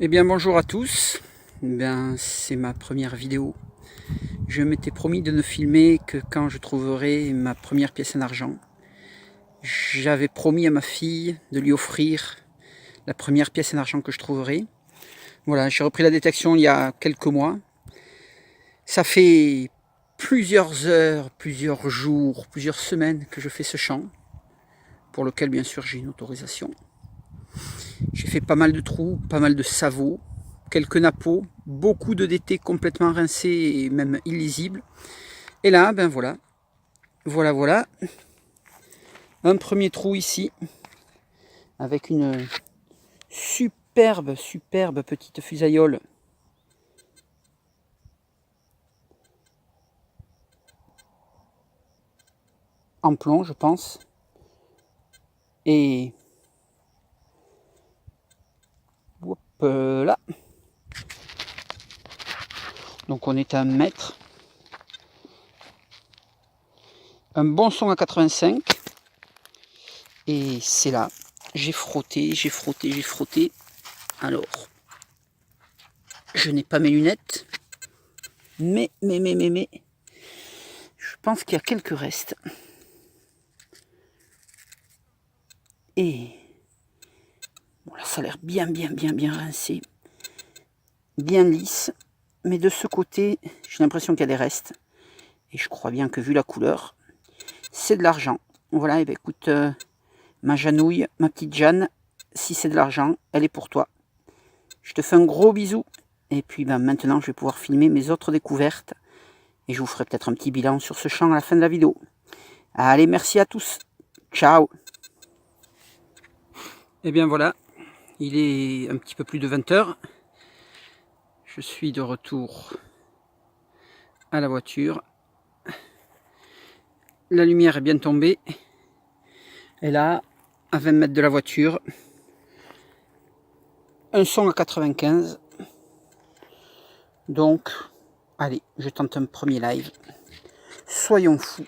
Eh bien bonjour à tous, c'est ma première vidéo. Je m'étais promis de ne filmer que quand je trouverai ma première pièce en argent. J'avais promis à ma fille de lui offrir la première pièce en argent que je trouverai. Voilà, j'ai repris la détection il y a quelques mois. Ça fait plusieurs heures, plusieurs jours, plusieurs semaines que je fais ce chant, pour lequel bien sûr j'ai une autorisation. J'ai fait pas mal de trous, pas mal de sabots, quelques nappos, beaucoup de DT complètement rincés et même illisibles. Et là, ben voilà, voilà, un premier trou ici, avec une superbe petite fusaïole en plomb, je pense. Et hop là. Donc on est à 1 mètre. Un bon son à 85. Et c'est là. J'ai frotté. Alors, je n'ai pas mes lunettes. Mais, je pense qu'il y a quelques restes. Et bon, là, ça a l'air bien rincé. Bien lisse. Mais de ce côté, j'ai l'impression qu'il y a des restes. Et je crois bien que vu la couleur, c'est de l'argent. Voilà, et bien écoute, ma Jeannouille, ma petite Jeanne, si c'est de l'argent, elle est pour toi. Je te fais un gros bisou. Et puis maintenant, je vais pouvoir filmer mes autres découvertes. Et je vous ferai peut-être un petit bilan sur ce champ à la fin de la vidéo. Allez, merci à tous. Ciao. Et bien voilà, il est un petit peu plus de 20 h. Je suis de retour à la voiture. La lumière est bien tombée. Et là, à 20 mètres de la voiture, un son à 95. Donc, allez, je tente un premier live. Soyons fous.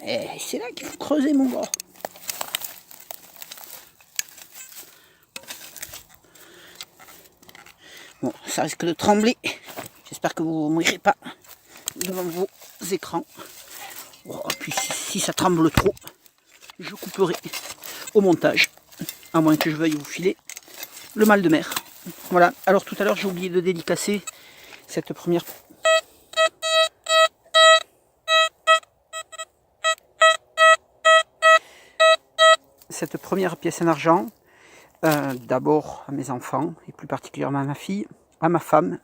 Et c'est là qu'il faut creuser, mon gars. Bon, ça risque de trembler. J'espère que vous ne mourirez pas devant vos écrans. Oh, puis si ça tremble trop, je couperai au montage. À moins que je veuille vous filer le mal de mer. Voilà, alors tout à l'heure j'ai oublié de dédicacer cette première... pièce en argent. D'abord à mes enfants, et plus particulièrement à ma fille, à ma femme.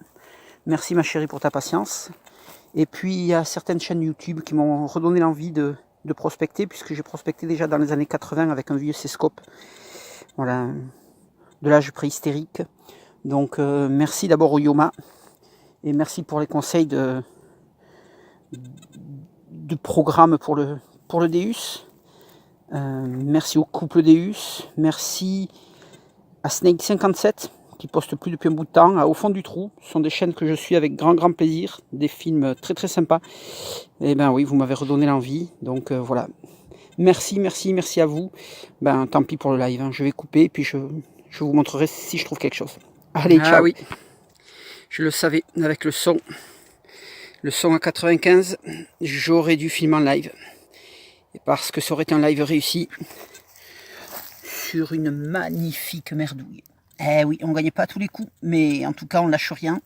Merci ma chérie pour ta patience. Et puis il y a certaines chaînes YouTube qui m'ont redonné l'envie de prospecter, puisque j'ai prospecté déjà dans les années 80 avec un vieux céscope. Voilà, de l'âge préhystérique. Donc merci d'abord au Yoma, et merci pour les conseils de programme pour le Deus. Merci au couple Deus. Merci à Snake57 qui poste plus depuis un bout de temps, à Au fond du trou. Ce sont des chaînes que je suis avec grand plaisir, des films très sympas. Et ben oui, vous m'avez redonné l'envie, donc voilà. Merci à vous. Ben tant pis pour le live, hein. Je vais couper, puis je vous montrerai si je trouve quelque chose. Allez, ciao. Ah oui, je le savais, avec le son à 95, j'aurais dû filmer en live. Parce que ça aurait été un live réussi sur une magnifique merdouille. Eh oui, on ne gagnait pas à tous les coups, mais en tout cas, on lâche rien.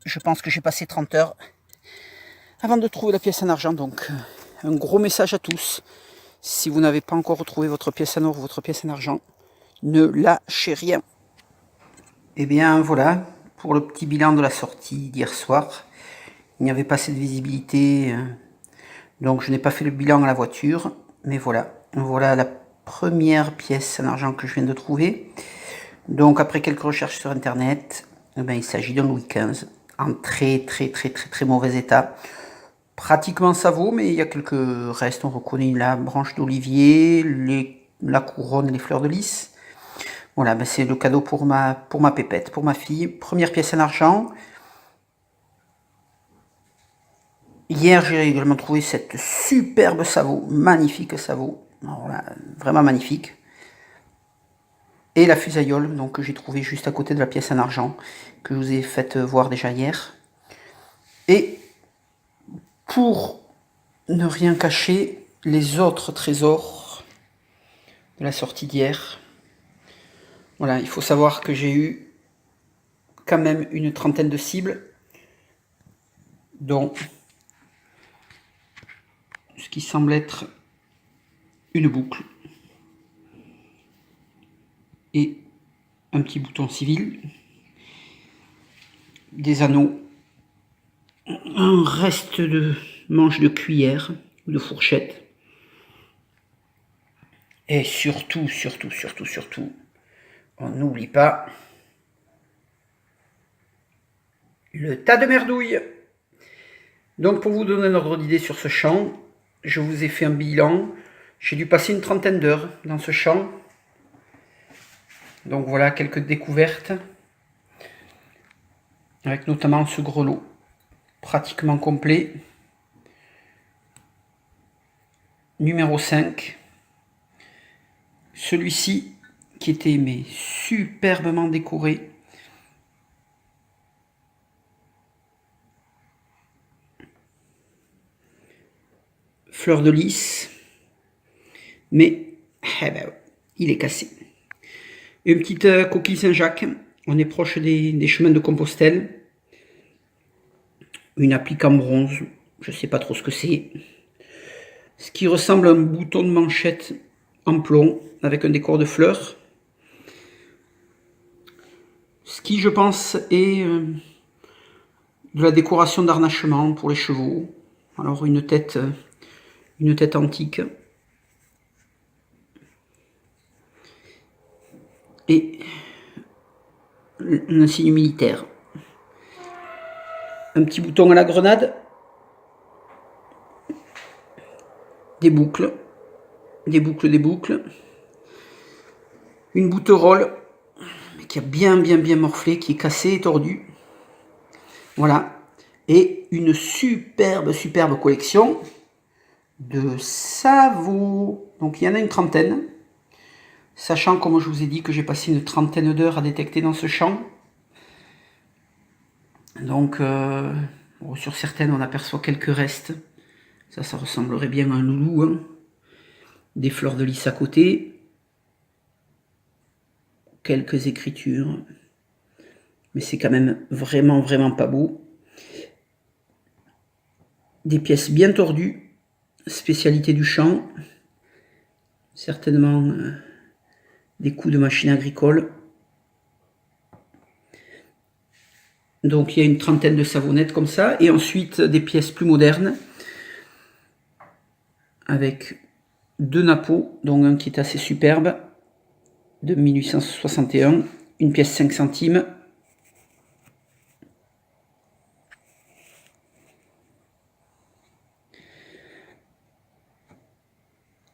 Je pense que j'ai passé 30 heures avant de trouver la pièce en argent. Donc, un gros message à tous. Si vous n'avez pas encore retrouvé votre pièce en or ou votre pièce en argent, ne lâchez rien. Et bien voilà, pour le petit bilan de la sortie d'hier soir. Il n'y avait pas assez de visibilité, donc je n'ai pas fait le bilan à la voiture. Mais voilà, la première pièce en argent que je viens de trouver. Donc après quelques recherches sur internet, il s'agit d'un Louis XV en très mauvais état. Pratiquement ça vaut, mais il y a quelques restes. On reconnaît la branche d'olivier, la couronne, les fleurs de lys. Voilà, c'est le cadeau pour ma pépette, pour ma fille. Première pièce en argent. Hier, j'ai également trouvé cette superbe sabot, magnifique sabot, alors là, vraiment magnifique. Et la fusaïole, donc que j'ai trouvé juste à côté de la pièce en argent, que je vous ai fait voir déjà hier. Et pour ne rien cacher, les autres trésors de la sortie d'hier. Voilà, il faut savoir que j'ai eu quand même une trentaine de cibles, dont ce qui semble être une boucle et un petit bouton civil, des anneaux, un reste de manche de cuillère ou de fourchette, et surtout, on n'oublie pas le tas de merdouille. Donc pour vous donner un ordre d'idée sur ce champ, je vous ai fait un bilan. J'ai dû passer une trentaine d'heures dans ce champ. Donc voilà quelques découvertes, avec notamment ce grelot pratiquement complet. Numéro 5. Celui-ci qui était mais superbement décoré. Fleur de lys. Mais il est cassé. Une petite coquille Saint-Jacques. On est proche des chemins de Compostelle. Une applique en bronze. Je ne sais pas trop ce que c'est. Ce qui ressemble à un bouton de manchette en plomb avec un décor de fleurs. Ce qui, je pense, est de la décoration d'harnachement pour les chevaux. Alors une tête antique. Et un insigne militaire. Un petit bouton à la grenade. Des boucles. Des boucles. Une bouterolle qui a bien morflé, qui est cassée et tordue. Voilà. Et une superbe collection de sabots. Donc il y en a une trentaine. Sachant, comme je vous ai dit, que j'ai passé une trentaine d'heures à détecter dans ce champ. Donc, bon, sur certaines, on aperçoit quelques restes. Ça ressemblerait bien à un loulou. Hein. Des fleurs de lys à côté. Quelques écritures. Mais c'est quand même vraiment pas beau. Des pièces bien tordues. Spécialité du champ. Certainement des coups de machine agricole. Donc il y a une trentaine de savonnettes comme ça. Et ensuite des pièces plus modernes. Avec deux nappeaux, dont un qui est assez superbe. De 1861. Une pièce 5 centimes.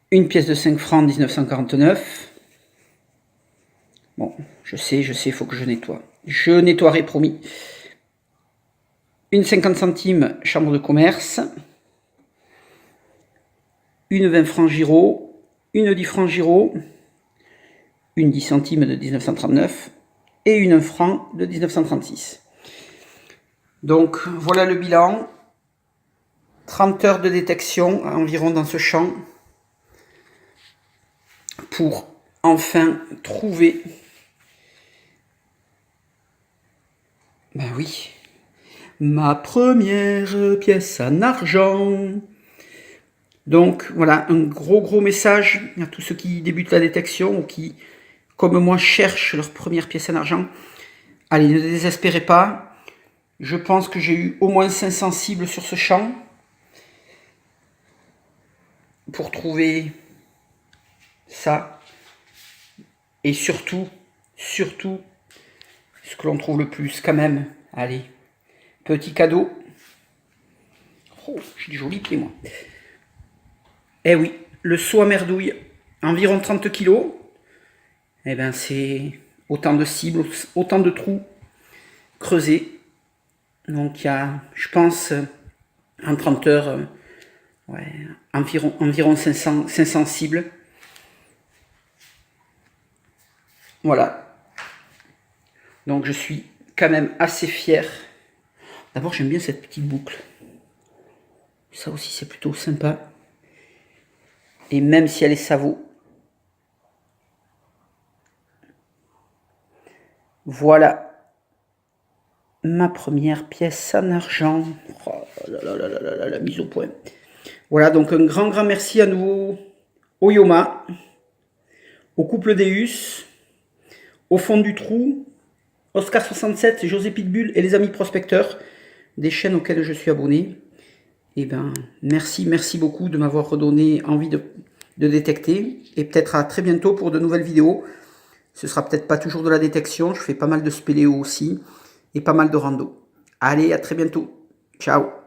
Une pièce de 5 francs 1949. Bon, je sais, il faut que je nettoie. Je nettoierai, promis. Une 50 centimes chambre de commerce. Une 20 francs Giraud. Une 10 francs Giraud. Une 10 centimes de 1939. Et une 1 franc de 1936. Donc voilà le bilan. 30 heures de détection environ dans ce champ. Pour enfin trouver, ben oui, ma première pièce en argent. Donc voilà, un gros message à tous ceux qui débutent la détection ou qui, comme moi, cherchent leur première pièce en argent. Allez, ne désespérez pas. Je pense que j'ai eu au moins 500 cibles sur ce champ pour trouver ça. Et surtout, ce que l'on trouve le plus quand même, allez, petit cadeau. Oh, j'ai des jolis pieds moi. Eh oui, le seau à merdouille, environ 30 kg. Eh ben c'est autant de cibles, autant de trous creusés. Donc il y a, je pense, En 30 heures, ouais, environ 500 cibles. Voilà. Donc je suis quand même assez fier. D'abord, j'aime bien cette petite boucle. Ça aussi, c'est plutôt sympa. Et même si elle est savot. Voilà ma première pièce en argent. Oh là là là là là, la mise au point. Voilà, donc un grand merci à nouveau au Yoma, au couple Deus, au fond du trou, Oscar67, José Pitbull et les amis prospecteurs, des chaînes auxquelles je suis abonné. Et ben, merci beaucoup de m'avoir redonné envie de détecter. Et peut-être à très bientôt pour de nouvelles vidéos. Ce sera peut-être pas toujours de la détection, je fais pas mal de spéléo aussi, et pas mal de rando. Allez, à très bientôt. Ciao.